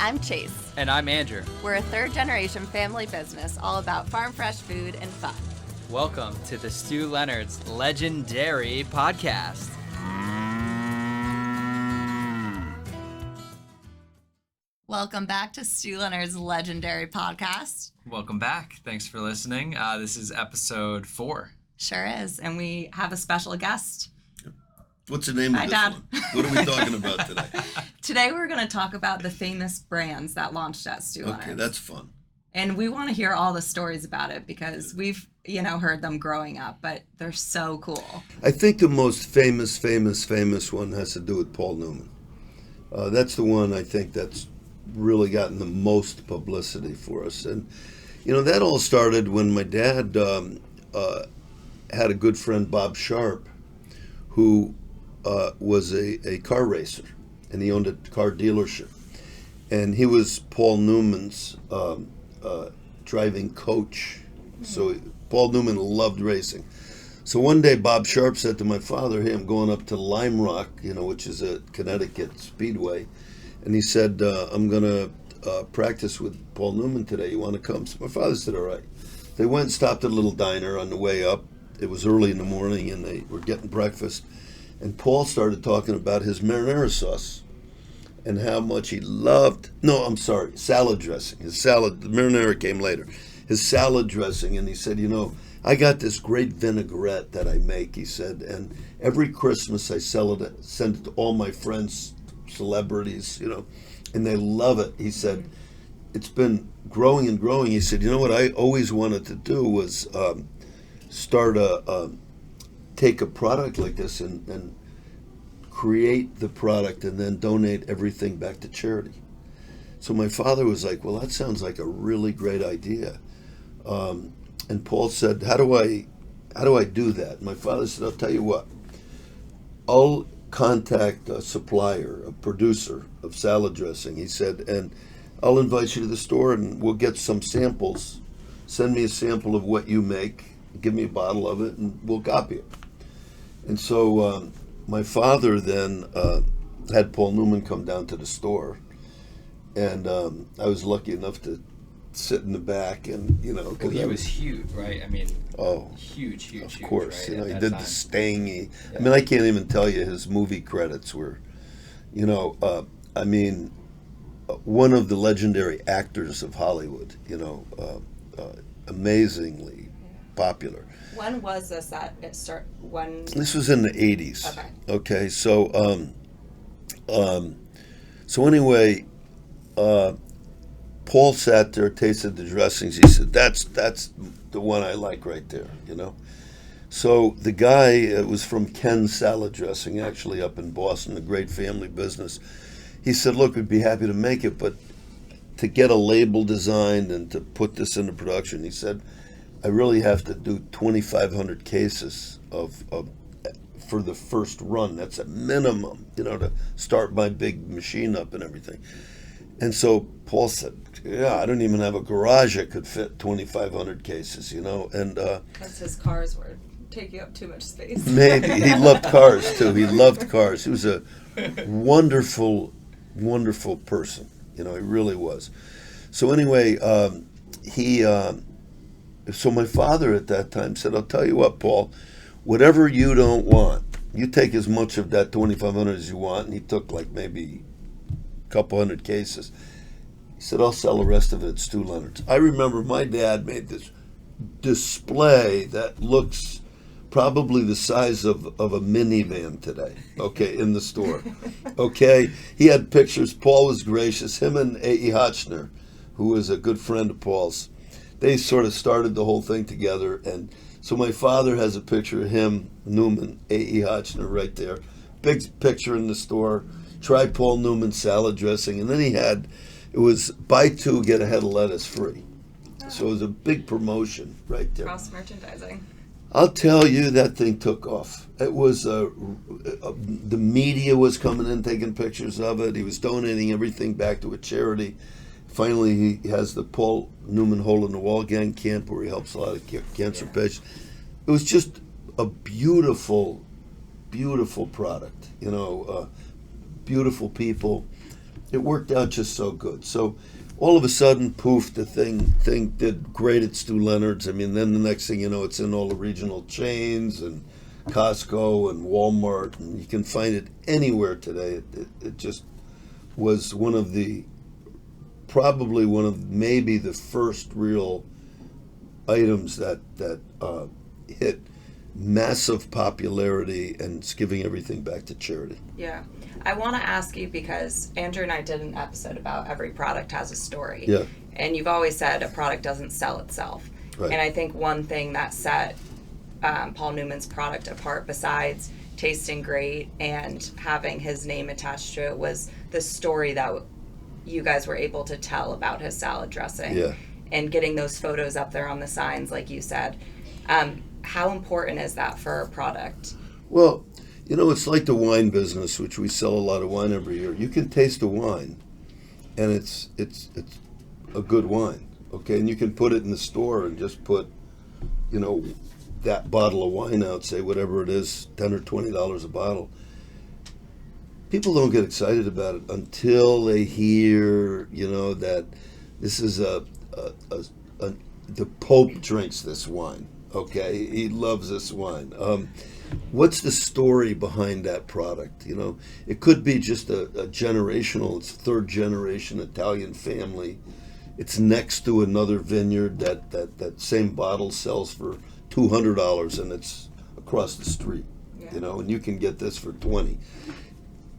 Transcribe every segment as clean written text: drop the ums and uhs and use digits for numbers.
I'm Chase. And I'm Andrew. We're a third-generation family business all about farm fresh food and fun. Welcome to the Stu Leonard's Legendary Podcast. Welcome back to Stu Leonard's Legendary Podcast. Welcome back. Thanks for listening. This is episode 4. Sure is. And we have a special guest. What's the name of this Dad. one? What are we talking about today? Today we're going to talk about the famous brands that launched at Stu Leonard's. Okay, that's fun. And we want to hear all the stories about it because we've, heard them growing up, but they're so cool. I think the most famous one has to do with Paul Newman. That's the one I think that's really gotten the most publicity for us. And, that all started when my dad had a good friend, Bob Sharp, who was a car racer, and he owned a car dealership. And he was Paul Newman's driving coach. So Paul Newman loved racing. So one day Bob Sharp said to my father, hey, I'm going up to Lime Rock, which is a Connecticut speedway. And he said, I'm going to practice with Paul Newman today. You want to come? So my father said, all right. They went and stopped at a little diner on the way up. It was early in the morning, and they were getting breakfast. And Paul started talking about his marinara sauce and how much he loved, salad dressing. The marinara came later. His salad dressing, and he said, I got this great vinaigrette that I make, he said, and every Christmas I send it to all my friends, celebrities, and they love it. He said, it's been growing and growing. He said, what I always wanted to do was take a product like this and create the product and then donate everything back to charity. So my father was like, well, that sounds like a really great idea. And Paul said, how do I do that? My father said, I'll tell you what. I'll contact a supplier, a producer of salad dressing, he said, and I'll invite you to the store and we'll get some samples. Send me a sample of what you make, give me a bottle of it, and we'll copy it. And so my father then had Paul Newman come down to the store, and I was lucky enough to sit in the back, and Well, he was huge, right? I mean, huge. Of course, right, he did the Sting. I can't even tell you his movie credits were, one of the legendary actors of Hollywood. Amazingly popular. When was this at it start? When This was in the 80s. Okay. So anyway, Paul sat there, tasted the dressings. He said, "That's the one I like right there." So the guy was from Ken's Salad Dressing, actually up in Boston, a great family business. He said, "Look, we'd be happy to make it, but to get a label designed and to put this into production," he said, I really have to do 2,500 cases for the first run. That's a minimum, to start my big machine up and everything. And so Paul said, yeah, I don't even have a garage that could fit 2,500 cases, and because his cars were taking up too much space. Maybe. He loved cars, too. He loved cars. He was a wonderful, wonderful person. He really was. So anyway, So my father at that time said, I'll tell you what, Paul, whatever you don't want, you take as much of that 2,500 as you want. And he took like maybe a couple hundred cases. He said, I'll sell the rest of it at Stu Leonard's. I remember my dad made this display that looks probably the size of a minivan today, in the store. He had pictures. Paul was gracious. Him and A.E. Hotchner, who was a good friend of Paul's, they sort of started the whole thing together. And so my father has a picture of him, Newman, A.E. Hotchner right there. Big picture in the store. Try Paul Newman salad dressing. And then it was buy 2, get a head of lettuce free. Oh. So it was a big promotion right there. Cross merchandising. I'll tell you, that thing took off. It was, the media was coming in, taking pictures of it. He was donating everything back to a charity. Finally, he has the Paul Newman Hole in the Wall Gang Camp where he helps a lot of cancer patients. It was just a beautiful, beautiful product, beautiful people. it worked out just so good. So all of a sudden, poof, the thing did great at Stu Leonard's. I mean, then the next thing you know, it's in all the regional chains and Costco and Walmart, and you can find it anywhere today. It just was probably one of maybe the first real items that hit massive popularity, and it's giving everything back to charity. Yeah. I want to ask you, because Andrew and I did an episode about every product has a story. Yeah. And you've always said a product doesn't sell itself. Right. And I think one thing that set Paul Newman's product apart, besides tasting great and having his name attached to it, was the story that you guys were able to tell about his salad dressing. Yeah. And getting those photos up there on the signs, like you said. How important is that for a product? Well, it's like the wine business, which we sell a lot of wine every year. You can taste a wine, and it's a good wine, okay? And you can put it in the store and just put, that bottle of wine out, say whatever it is, $10 or $20 a bottle. People don't get excited about it until they hear, that this is the Pope drinks this wine. Okay, he loves this wine. What's the story behind that product? It could be just a generational, it's third generation Italian family. It's next to another vineyard that same bottle sells for $200, and it's across the street. Yeah. And you can get this for $20.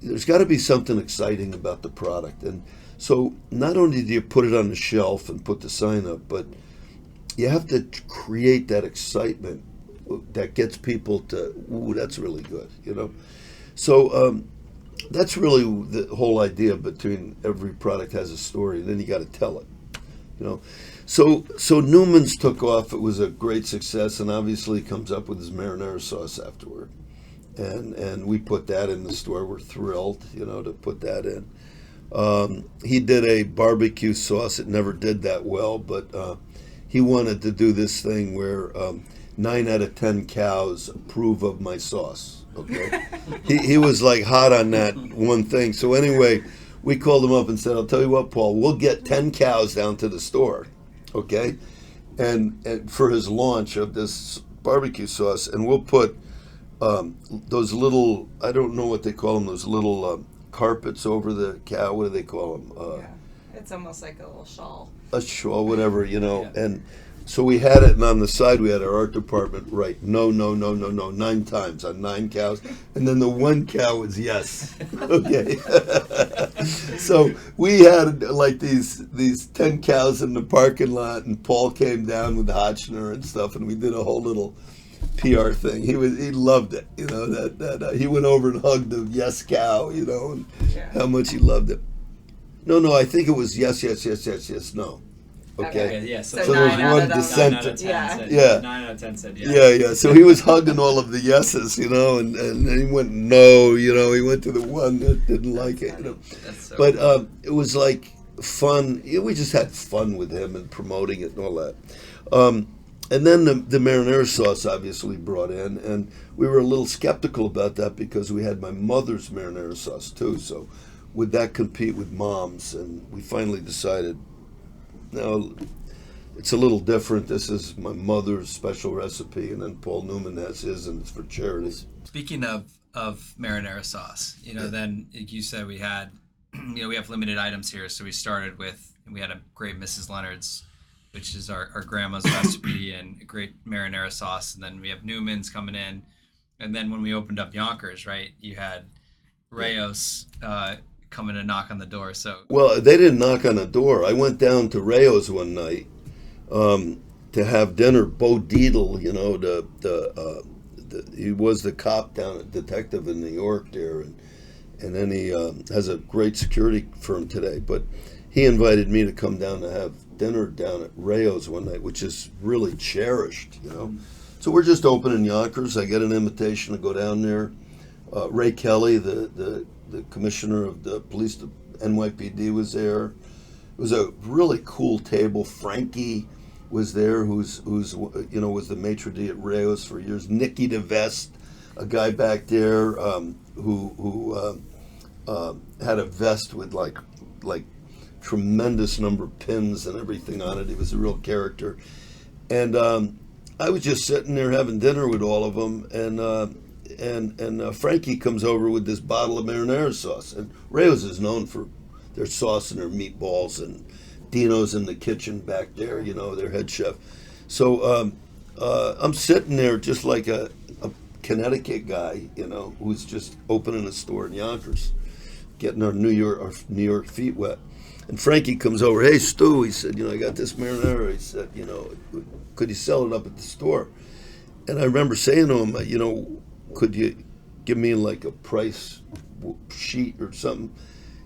There's got to be something exciting about the product, and so not only do you put it on the shelf and put the sign up, but you have to create that excitement that gets people to, ooh, that's really good, So that's really the whole idea between every product has a story, and then you got to tell it, So Newman's took off. It was a great success, and obviously comes up with his marinara sauce afterward. And we put that in the store. We're thrilled, to put that in. He did a barbecue sauce. It never did that well, but he wanted to do this thing where 9 out of 10 cows approve of my sauce. Okay, he was like hot on that one thing. So anyway, we called him up and said, "I'll tell you what, Paul, we'll get 10 cows down to the store, okay, and for his launch of this barbecue sauce, and we'll put those little, I don't know what they call them, those little carpets over the cow. What do they call them? Yeah, it's almost like a little shawl." A shawl, whatever, Yeah. And so we had it, and on the side we had our art department write no 9 times on 9 cows, and then the one cow was yes. Okay. So we had like these 10 cows in the parking lot, and Paul came down with Hotchner and stuff, and we did a whole little PR thing. He loved it, that he went over and hugged the yes cow, and how much he loved it. No, I think it was yes, no. Okay. Yeah, So there was 9 out one of them. dissent. 9 out of 10 Yeah. said, Yeah. 9 out of 10 said yes. Yeah. So he was hugging all of the yeses, and then he went no, he went to the one that didn't like it. That's so But cool. it was like fun. We just had fun with him and promoting it and all that. And then the marinara sauce obviously brought in, and we were a little skeptical about that because we had my mother's marinara sauce too. So would that compete with Mom's? And we finally decided, no, it's a little different. This is my mother's special recipe, and then Paul Newman has his, and it's for charity. Speaking of marinara sauce, then like you said, we had, we have limited items here. So we started with, we had a great Mrs. Leonard's, which is our grandma's recipe, and a great marinara sauce. And then we have Newman's coming in. And then when we opened up Yonkers, right, you had Rayo's coming to knock on the door. So Well, they didn't knock on the door. I went down to Rayo's one night to have dinner. Bo Dietl, he was the cop detective in New York there, and then he has a great security firm today. But he invited me to come down to have dinner down at Rayo's one night, which is really cherished, So we're just opening Yonkers. I get an invitation to go down there. Ray Kelly, the commissioner of the police, the NYPD, was there. It was a really cool table. Frankie was there, who's was the maitre d' at Rayo's for years. Nicky DeVest, a guy back there who had a vest with like like tremendous number of pins and everything on it. He was a real character. And I was just sitting there having dinner with all of them, and Frankie comes over with this bottle of marinara sauce. And Rayo's is known for their sauce and their meatballs, and Dino's in the kitchen back there, their head chef. So I'm sitting there just like a Connecticut guy, who's just opening a store in Yonkers, getting our New York feet wet. And Frankie comes over, hey, Stu, he said, I got this marinara. He said, could you sell it up at the store? And I remember saying to him, could you give me like a price sheet or something?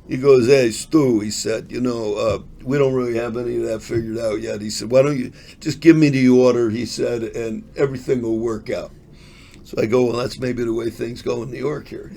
He goes, hey, Stu, he said, we don't really have any of that figured out yet. He said, why don't you just give me the order, he said, and everything will work out. So I go, well, that's maybe the way things go in New York here,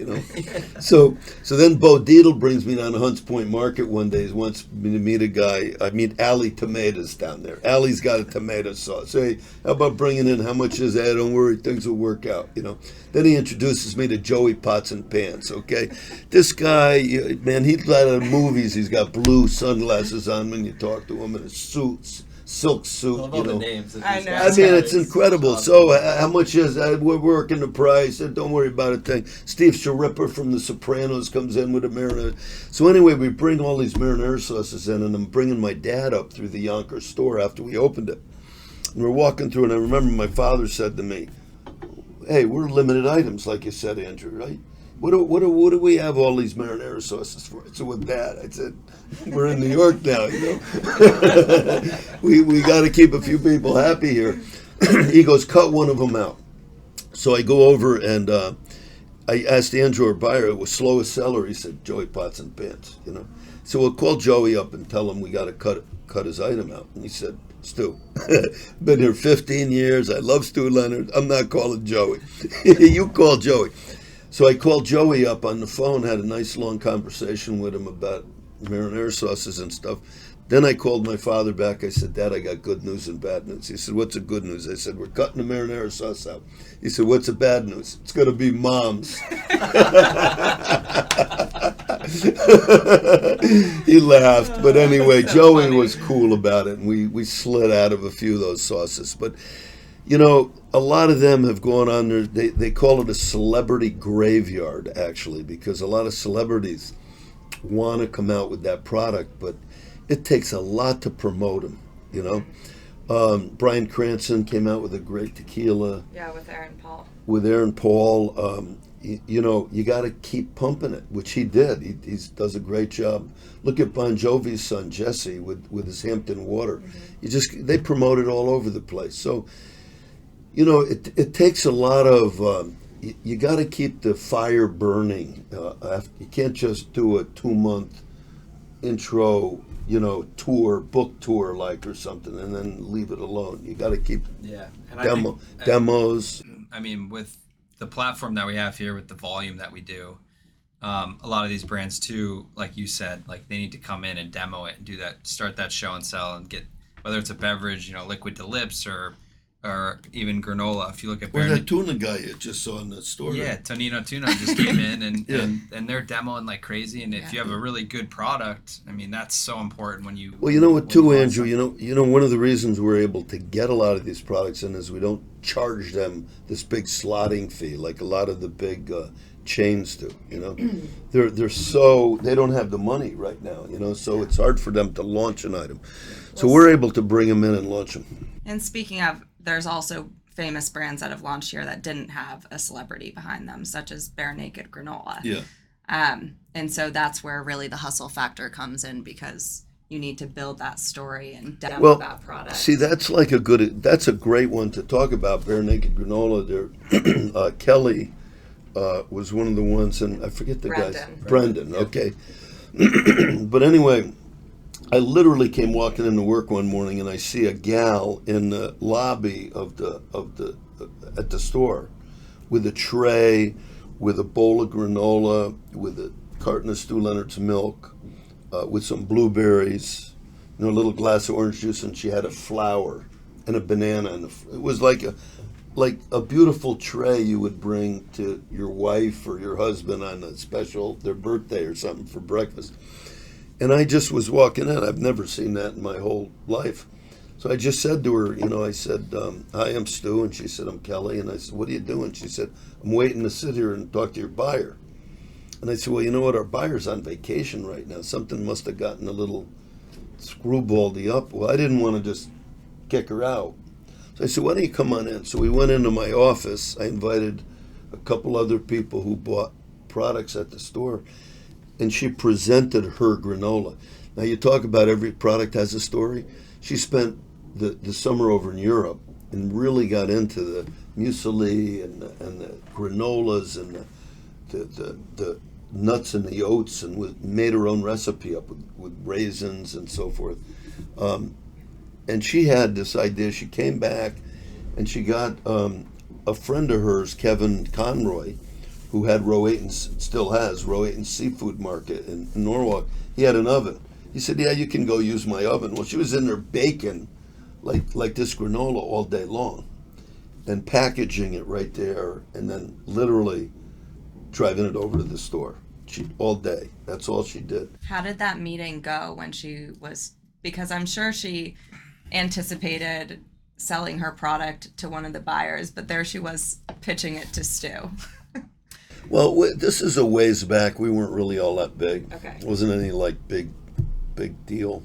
So then Bo Dietl brings me down to Hunts Point Market one day. He wants me to meet a guy. I meet Allie Tomatoes down there. Allie's got a tomato sauce. Hey, how about bringing in, how much is that? Don't worry, things will work out, Then he introduces me to Joey Pots and Pans, okay? This guy, man, he's out of movies. He's got blue sunglasses on when you talk to him in his suits. Silk suit, I love all the names. I know. I mean, it's incredible. So, how much is that? We're working the price. Don't worry about a thing. Steve Sharipper from The Sopranos comes in with a marinara. So anyway, we bring all these marinara sauces in, and I'm bringing my dad up through the Yonkers store after we opened it. And we're walking through, and I remember my father said to me, hey, we're limited items, like you said, Andrew, right? What do we have all these marinara sauces for? So with that, I said, we're in New York now, we got to keep a few people happy here. He goes, cut one of them out. So I go over and I asked Andrew, our buyer, it was slowest seller. He said, Joey Pots and Pans, So we'll call Joey up and tell him we got to cut his item out. And he said, Stu, been here 15 years. I love Stu Leonard. I'm not calling Joey. You call Joey. So I called Joey up on the phone, had a nice long conversation with him about marinara sauces and stuff. Then I called my father back. I said, Dad, I got good news and bad news. He said, what's the good news? I said, we're cutting the marinara sauce out. He said, what's the bad news? It's going to be Mom's. He laughed. But anyway, Joey was cool about it, and we slid out of a few of those sauces. But, a lot of them have gone on there. They call it a celebrity graveyard, actually, because a lot of celebrities want to come out with that product, but it takes a lot to promote them, Bryan Cranston came out with a great tequila. Yeah, with Aaron Paul. You got to keep pumping it, which he did. He does a great job. Look at Bon Jovi's son, Jesse, with his Hampton Water. Mm-hmm. They promote it all over the place. So, it takes a lot of, you got to keep the fire burning. You can't just do a 2-month intro, book tour or something, and then leave it alone. You got to keep demos. I mean, with the platform that we have here, with the volume that we do, a lot of these brands too, like you said, like they need to come in and demo it and do that, start that show and sell, and get, whether it's a beverage, liquid to lips, or even granola. If you look at that tuna guy you just saw in the store. Yeah, Tonino Tuna just came in and they're demoing like crazy. And if you have a really good product, I mean, that's so important when you. Well, you know what, too, Andrew. One of the reasons we're able to get a lot of these products in is we don't charge them this big slotting fee like a lot of the big chains do. They're so, they don't have the money right now. So it's hard for them to launch an item. So we're able to bring them in and launch them. And speaking of, there's also famous brands that have launched here that didn't have a celebrity behind them, such as Bare Naked Granola. Yeah. And so that's where really the hustle factor comes in, because you need to build that story and demo that product. See, that's a great one to talk about, Bare Naked Granola. There, Kelly was one of the ones, and I forget the guy's Brendan. Okay. But anyway, I literally came walking into work one morning and I see a gal in the lobby at the store with a tray, with a bowl of granola, with a carton of Stu Leonard's milk, with some blueberries, a little glass of orange juice, and she had a flower and a banana. It was like a beautiful tray you would bring to your wife or your husband on their birthday or something for breakfast. And I just was walking in. I've never seen that in my whole life. So I just said to her, I said, hi, I'm Stu. And she said, I'm Kelly. And I said, what are you doing? She said, I'm waiting to sit here and talk to your buyer. And I said, well, you know what? Our buyer's on vacation right now. Something must have gotten a little screwballedy up. Well, I didn't want to just kick her out. So I said, why don't you come on in? So we went into my office. I invited a couple other people who bought products at the store, and she presented her granola. Now, you talk about every product has a story. She spent the summer over in Europe and really got into the muesli and the granolas and the nuts and the oats, and made her own recipe up with raisins and so forth. And she had this idea. She came back and she got a friend of hers, Kevin Conroy, who had still has Roayton's Seafood Market in Norwalk. He had an oven. He said, yeah, you can go use my oven. Well, she was in there baking like this granola all day long and packaging it right there and then literally driving it over to the store. All day. That's all she did. How did that meeting go because I'm sure she anticipated selling her product to one of the buyers, but there she was pitching it to Stu. Well, this is a ways back. We weren't really all that big. Okay. It wasn't any big deal.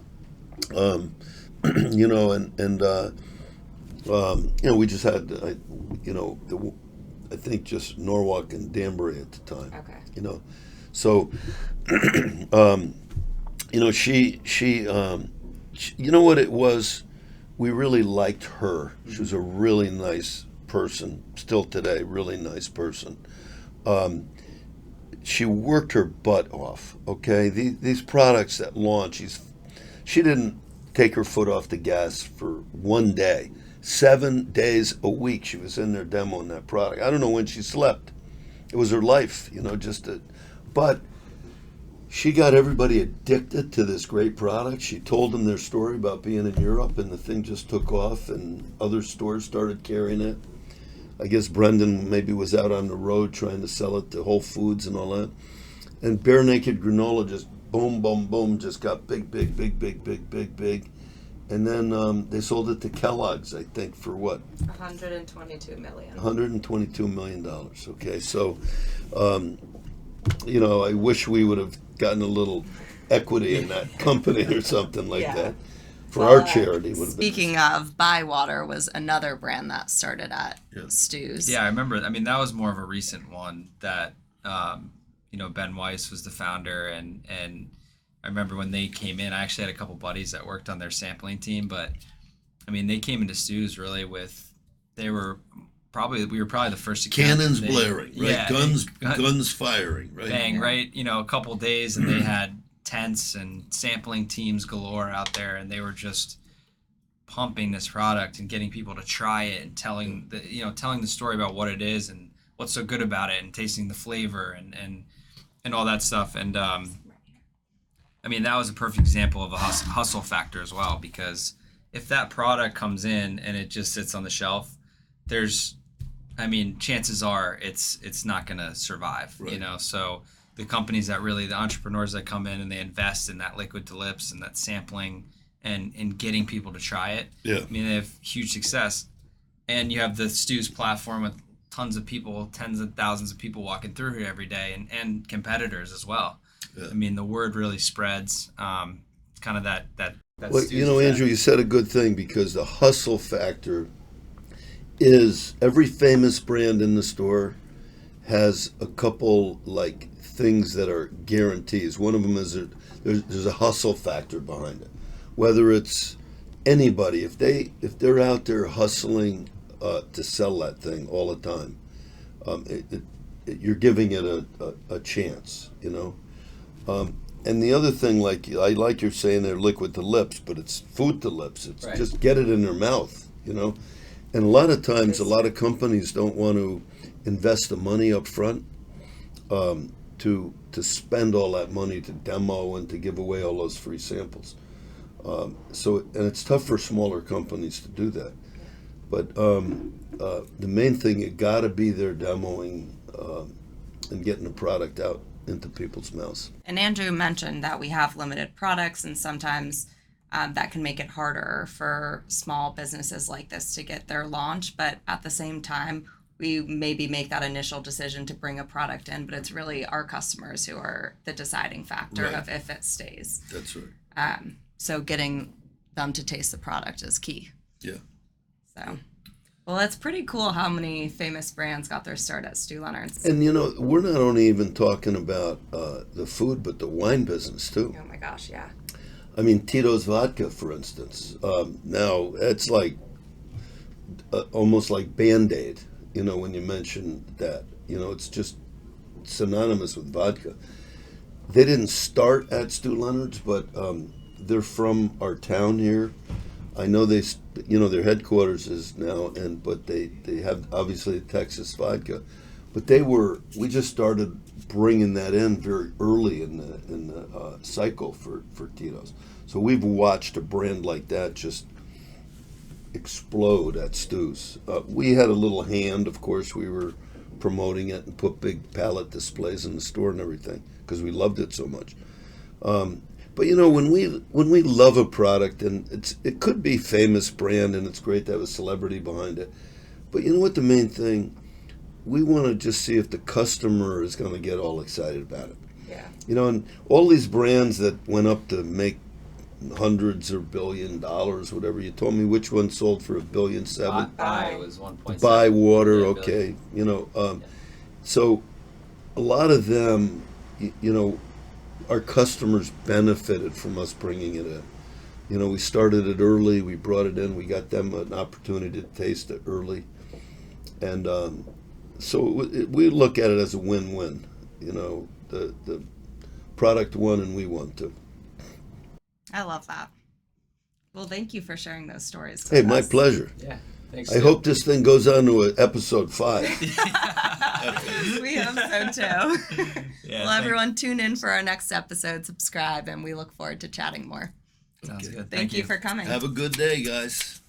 We just had, I think just Norwalk and Danbury at the time. Okay. So, she you know what it was? We really liked her. She was a really nice person, still today, really nice person. She worked her butt off, okay? These products that launch, she didn't take her foot off the gas for one day. 7 days a week she was in there demoing that product. I don't know when she slept. It was her life, but she got everybody addicted to this great product. She told them their story about being in Europe, and the thing just took off, and other stores started carrying it. I guess Brendan maybe was out on the road trying to sell it to Whole Foods and all that. And Bare Naked Granola just boom, boom, boom, just got big. And then they sold it to Kellogg's, I think, for what? $122 million. $122 million. Okay, so, I wish we would have gotten a little equity in that company or something like that. For our charity would have been. Speaking of, Bywater was another brand that started at Stu's. Yeah, I remember. I mean, that was more of a recent one that, Ben Weiss was the founder, and I remember when they came in, I actually had a couple buddies that worked on their sampling team, but I mean, they came into Stu's really we were probably the first cannons blaring, right? Yeah, guns firing, right? Bang, right? A couple days, and they had tents and sampling teams galore out there, and they were just pumping this product and getting people to try it and telling the story about what it is and what's so good about it and tasting the flavor and all that stuff. And I mean, that was a perfect example of a hustle factor as well, because if that product comes in and it just sits on the shelf, chances are it's not going to survive, right. So the companies the entrepreneurs that come in and they invest in that liquid to lips and that sampling and getting people to try it. Yeah. I mean, they have huge success. And you have the Stu's platform with tons of people, tens of thousands of people walking through here every day and competitors as well. Yeah. I mean, the word really spreads. Kind of that well, Andrew, you said a good thing, because the hustle factor is every famous brand in the store has a couple things that are guarantees. One of them is there's a hustle factor behind it. Whether it's anybody, if they're out there hustling to sell that thing all the time, you're giving it a chance, And the other thing, I like you're saying they're liquid to lips, but it's food to lips. It's right. Just get it in their mouth, And a lot of times, a lot of companies don't want to invest the money up front to spend all that money to demo and to give away all those free samples. And it's tough for smaller companies to do that. But the main thing, you got to be there demoing and getting the product out into people's mouths. And Andrew mentioned that we have limited products, and sometimes that can make it harder for small businesses like this to get their launch. But at the same time, we maybe make that initial decision to bring a product in, but it's really our customers who are the deciding factor Right. of if it stays. That's right. So getting them to taste the product is key. Yeah. So, well, it's pretty cool how many famous brands got their start at Stu Leonard's. And we're not only even talking about the food, but the wine business too. Oh my gosh, yeah. I mean, Tito's vodka, for instance. Now it's like almost like Band-Aid. When you mention that, it's just synonymous with vodka. They didn't start at Stu Leonard's, but they're from our town here. I know their headquarters is now, but they have obviously Texas vodka, but we just started bringing that in very early in the cycle for Tito's. So we've watched a brand like that just explode at Stu's. We had a little hand, of course. We were promoting it and put big pallet displays in the store and everything because we loved it so much. But when we love a product, and it could be famous brand, and it's great to have a celebrity behind it. But you know what? The main thing, we want to just see if the customer is going to get all excited about it. Yeah. And all these brands that went up to make hundreds or $1 billion, whatever. You told me which one sold for $1.7 billion. Buy was 1.7. Buy water, Yeah, okay. So a lot of them, our customers benefited from us bringing it in. We started it early. We brought it in. We got them an opportunity to taste it early, and so we look at it as a win-win. The product won and we won too. I love that. Well, thank you for sharing those stories. Hey, with my us. pleasure. Yeah. Thanks. I hope this thing goes on to episode 5. We hope so too. Yeah, Well, everyone, tune in for our next episode, subscribe, and we look forward to chatting more. Sounds good. Thank you for coming. Have a good day, guys.